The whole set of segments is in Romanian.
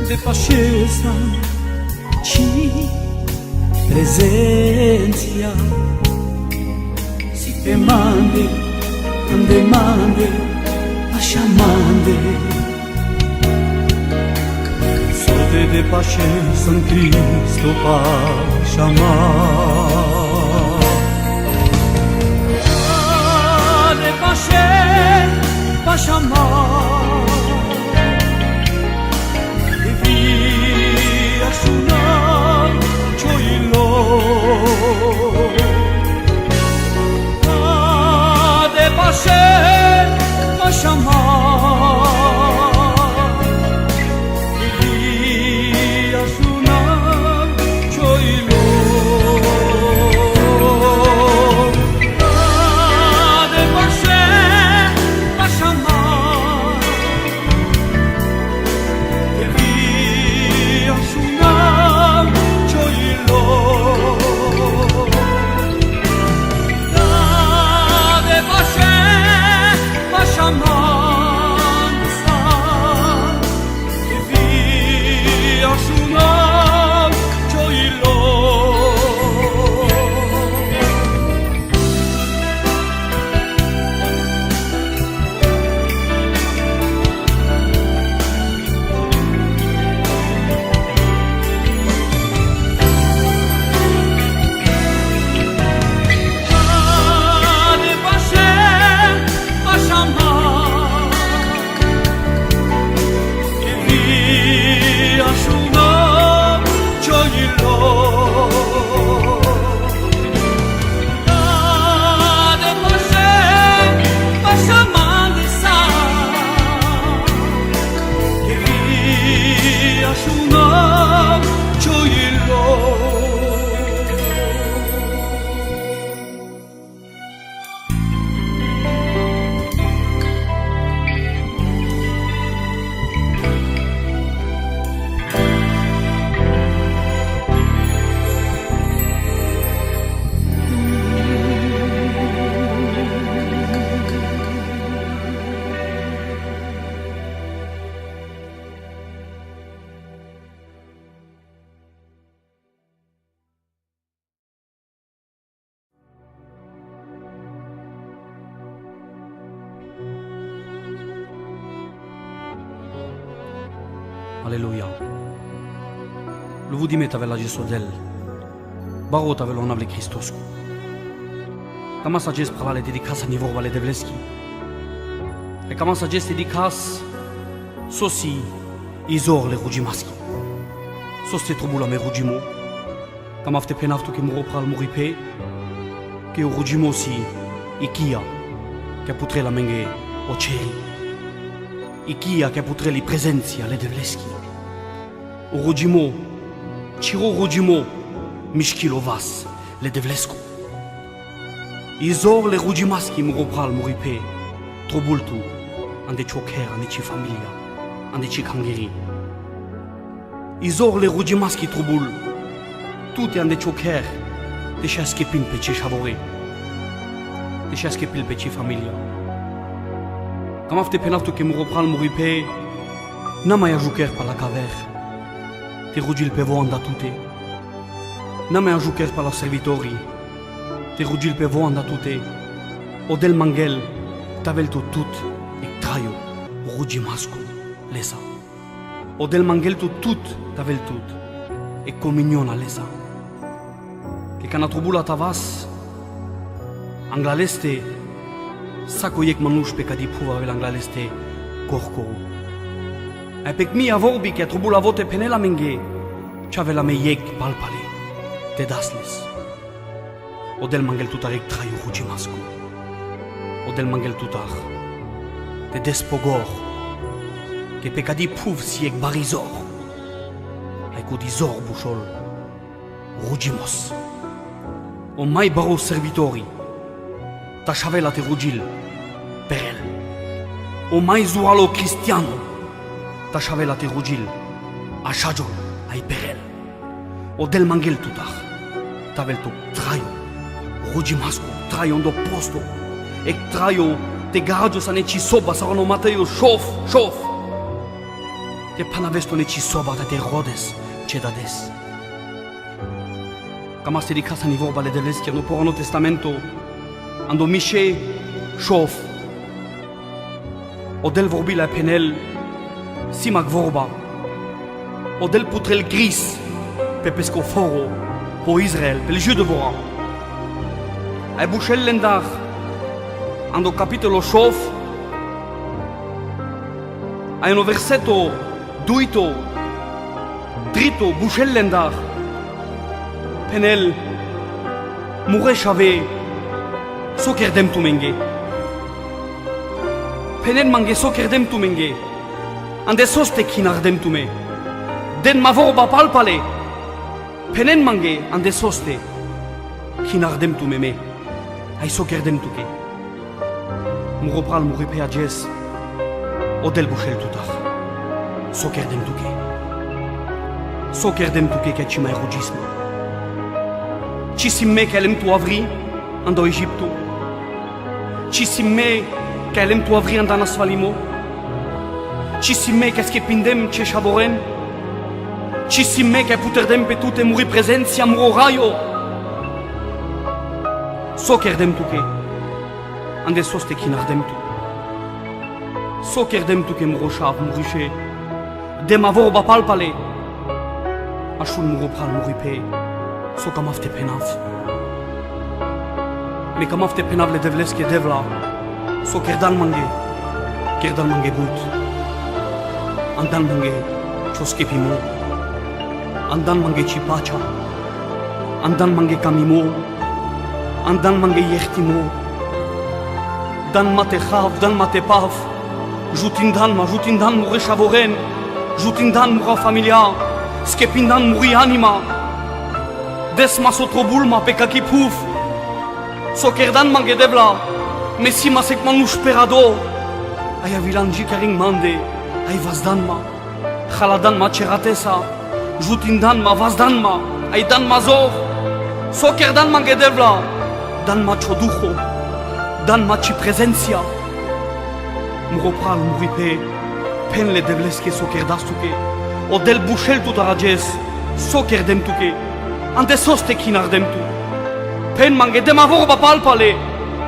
de pacienza ci presenza si te mande așa mande sorte de pacienza în Cristo pașa de pașa via sunar cioilo de pașa via sunar cioilo de pașa Alleluia. Luvudime tave la Jesodel. Baro tave lo navle Kristosku. Kama sa jes pralale dedicasa ni vorvale devleski. E kama sa jes dedicas sosi izor le rugimaski. Sos te trobula me rugimo. Kama fte penaftu ke muro pral muripe. Ke o rugimo si ikia. Ke putre la menge o ceri. Ikia che putreli presenția le devleski. O rugimo, ciro rugimo, mișchilo vas le devlescu. Izor le rugimaschi muropral muripe, trobultu, ande ciocher, ande ci familia, ande ci kangeri. Izor le rugimaschi trobul, tute ande ciocher, deși a schepin pe ce șavore, deși a schepil pe ce familia. Cam afte penaftu che muropral muripe, n-am mai ajucher pa la caver, te rugil pe voanda tute. N-am mai ajucher pa la servitorii, te rugil pe voanda tute. Odel mangel, tavel tu tut, e traio, rugimascu, lesa. Odel mangel tu tut, tavel tut, e cominiona lesa. Che cana trubula tavas, anglaleste, Sako yek manush pe kadi puva vel anglaleste korkoru. Ai pek mi a vorbi ke trubula vote penela menge, chavela me yek palpale, te dasles. Odel mangel tutarek trayu rugimasku. Odel mangel tutar, te despogor, ke pe kadi puv si yek barizor. Ai kudizor bushol, rugimos. O mai baro servitori, ta chavela te rugil, perel. O mai zualo cristiano, ta chavela te rugil, ashajol, ai perel. O del mangel tutar, tavel tu traio, rugimasco, traio do posto, e traio te garaggio sa ne ci soba saranno Mateo șof. Te panavesto ne ci soba te rodes ce dades. Cam asta e de casa ni vorba le Devleski, no por Novo Testamento, ando mișe șof. Odel vorbi la penel, simac vorba. Odel putrel gris, pe pescoforo, po Israel, pe le jeu de vora. Ai bușel lendar, ando capitolo șof, ai no verseto duito, drito, bușel lendar, penel, mureș ave, so kerdem tu menge. Penel mange so kerdem tu menge, ande soste kinardem tu me. Den ma vorba palpale, penel mange ande soste kinardem tu me. Ai so kerdem tu ke. Muropral muripe ages, odel bușel tutar. So kerdem tu ke. So kerdem tu ke ci mai rugisme. Ci simme che alem tu avri ando Egipto. Ci simme che alem tu avri ando Nasvalimo. Ci simme che schepindem ce shaborem. Ci simme che puterdem pe tute muri prezenția muroraio. So kerdem tu ke. Ande soste kinardem tu. So kerdem tu ke muroshav muriše. De ma vorba palpale. Ashun muropral muripe. So kamafte penav. Me kamafte penav le Devleski devla. So kerdan mange gut. Andan mange choskepimo. Andan mange cipacha. Andan mange kamimo. Andan mange yechtimo. Dan mate chav, dan mate pav. Jutindan muri shavoren. Jutindan mura familia. Skepindan muri anima. Desma sotrobulma pe kakipuf. So kerdan mange devla. Mesima sekman ushperado. Aya vilanji karing mande. Ay vazdanma. Khaladan ma cheratesa. Jutindan ma vazdanma. Ay dan mazor. So kerdan mange devla. Dan ma choducho. Dan ma ci prezenția. Muropral muripe. Pen le Devleski so kerdastuke. Odel bușel tu tarages. So kerdem tuke. Ande soste kinardem tu. Pen mange de ma vorba palpale.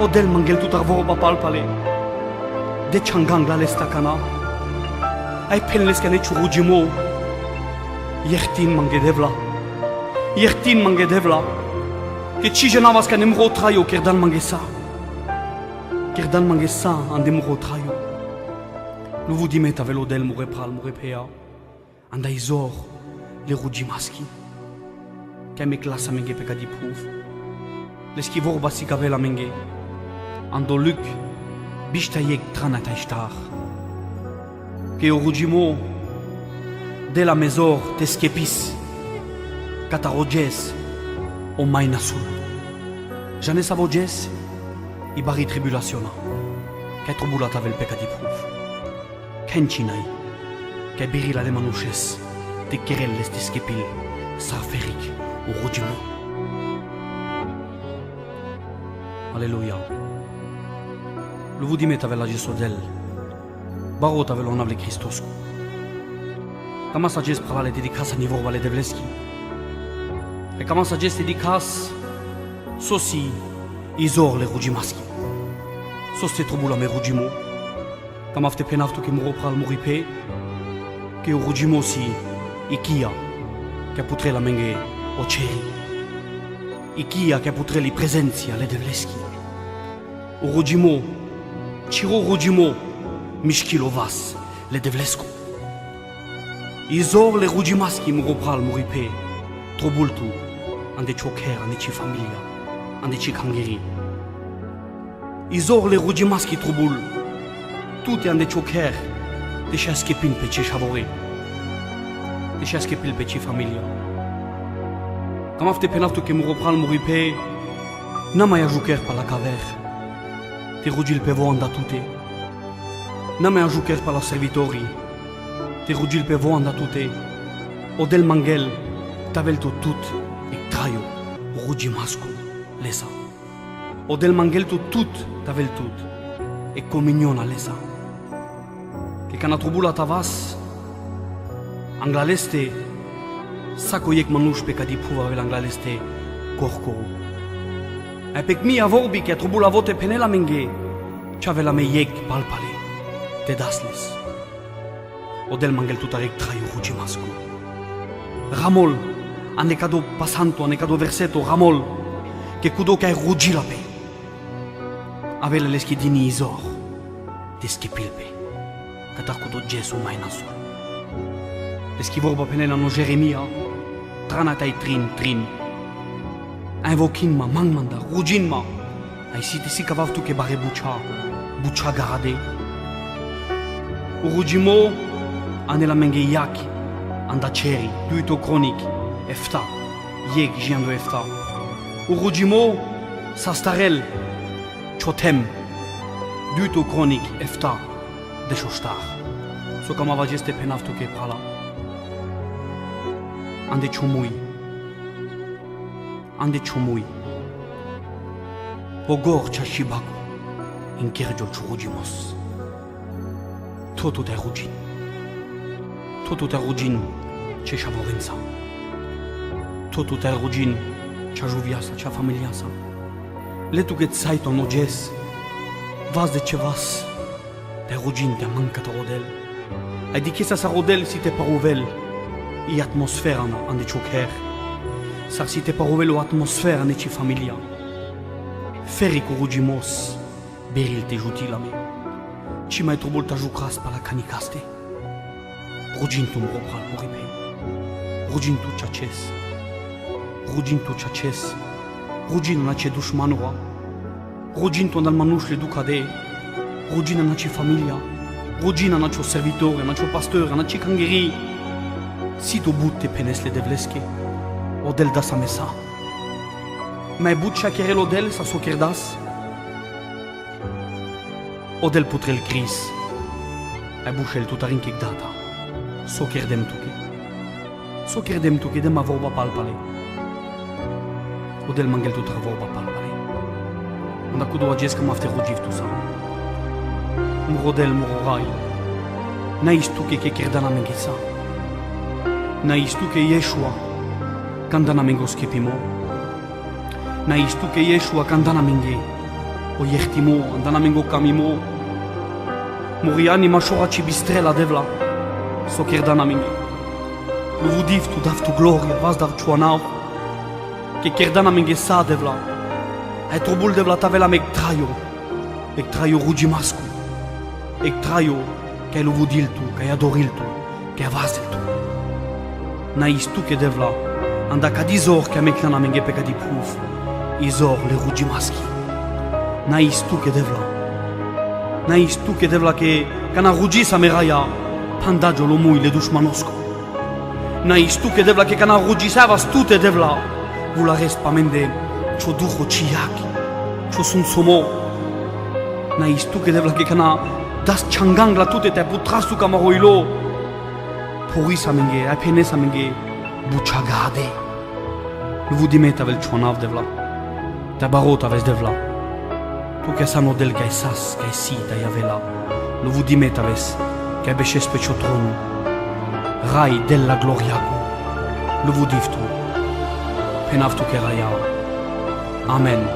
Odel mangel tu tar vorba palpale. De changang la lestakana. Ai pen leskane churujimo. Yertin mange devla. Yertin mange devla. Che ci genavas ca nemro traio kerdan mange sa. Kerdan mange sa ande mro traio. Nu vu dimet avel odel murepral murepea. Andai zor le rugimaschi. Che me clasa menge pe cadi puf. Le schi vorba si cavela menge. Ando luc bishta yek tranata ishtar. Che o rugimo de la mezor te skepis. Cataroges o mai nasul. Jane savoges i bari tribulationa. Che trobulat avel pe cadi puf. Kencinai. Che birila le manușes. Te kerelles te skepil. Sarferic. O rugimo. Aleluia. Lu vudimet avel la Jesodel. Barot avel on avle Cristoscu. Cam asta ges pravale dedicas a vorba le Devleski. E cam asta ges dedicas sosi izor le rugimaschi. Sos te trobula me rugimo. Cam afte penaftu che muropral muripe. Che o rugimo si ikia. Che putre la menge o ceri. Ikia che putre li prezenția le Devleski. O rugimo, ciro rugimo, mișchilovas le Devlescu. Izor le rugimaschi muropral muripe. Trobultu, ande choker, ande ci familia, ande ci kangeri. Izor le rugimaschi trobul. Tute ande choker, deși a schepin pe ce șavore. Deși a schepil pe ce familia. Cam afte penaftu che muropral muripe. N-am mai ajuker pa la caver. Te rugil pe vo anda tute. N-am mai ajuker pa la servitorii. Te rugil pe vo anda tute. Odel mangel, tavel tu tut, e traio, rugi mascu, lesa. Odel mangel tu tut, tavel tut. e communion alesa. Che kana trobula tavas, anglaleste, sako yek manush pe kadi puva vel anglaleste korkoru. E pek mi avorbi che trobula vote penela menge, chavela me yek palpale, te dasles. Odel mangel tutarek traio rujimasku. Ramol, anecado pasanto, anecado verseto, ramol, che kudo kai rujilape. Avele leschidini izor, deschipilpe, catar kudo Jesu mai nasul. Leschi vorba penela no Jeremia, tranatai trin. Ai vokinma, mangmanda, rujinma, ai site si cavavtu che bare buccia garade. Urujimo, anela menge yaki, anda ceri, duito kronik, efta, yeg giando efta. Urujimo, sastarel, chotem, duito kronik, efta, deșoștar. So camava geste penavtu che prala. Ande ciumui. Pogor ciascibacu, in chergiol ciurugimos. Totu te rugin, ce șavorența. Totu te rugin, cea juviasa, cea familiasa. Letu che saito noges, vas de ce vas, te rugin, te mancata rodel. Ai di chesa sa rodel si te paruvel, i atmosfera ande ciucher. Sar si te paruvel o atmosfera neci familia. Feri cu rugimos, beril te jutilame. Ci mai trobul ta jucras pa la canicaste. Rugintu mropral moripe. Rugintu ciaces. Rugina na ce dușmanura. Rugintu andal manuș le ducade. Rugina na ce familia. Rugina na ce servitore, na ce pastor, na ce cangheri. Si tu butte penesle de vlesche. Odel da sa mesa. Mai but chakerel odel sa sokerdas. Odel putrel cris. Ai bușel tutarin kek data. Sokerdem tuke de ma vorba palpale. Odel mangel tutra vorba palpale. Anda kudo agesca mafte rugiv tu sa. Murodel murorai. Na istuke ke kerdana mengesa. Na istuke Yeshua. Kandana mengo skepimo. Na istuke Yeshua kandana menge. O yehtimo, andana mengo kamimo. Muriani mashora ci bistrela devla. Sokerdana menge. Luvudiv tu dav tu gloria, vas dav chuanau. Che kerdana menge sa devla. Ai trobul devla tavela meg traio rugimascu. Ec traio che luvudiltu, che adoriltu, che avaseltu. Na istuke devla. Anda ca dizor che meclana menge pe ca di puf. Izor le rugimaschi. Na istuke devla che cana rugisa meraia. Pandagio l'omui le dușmanosco. Na istuke devla che cana rugisava stute devla. Vula respamende ciò duho ciaki. Ciò sun somo. Na istuke devla che cana das changangla tute te putrastu camaroilo. Porisa menge, ai penesa menge. Buciagade. Luvudimeta vel ciuanav devla. Te barota ves devla. Tu che sanno del che sas, che si da javela. Luvudimeta ves. Che beșes pe ciotronul, rai della gloriacu, luvudivtu, penavtu che raia. Amen.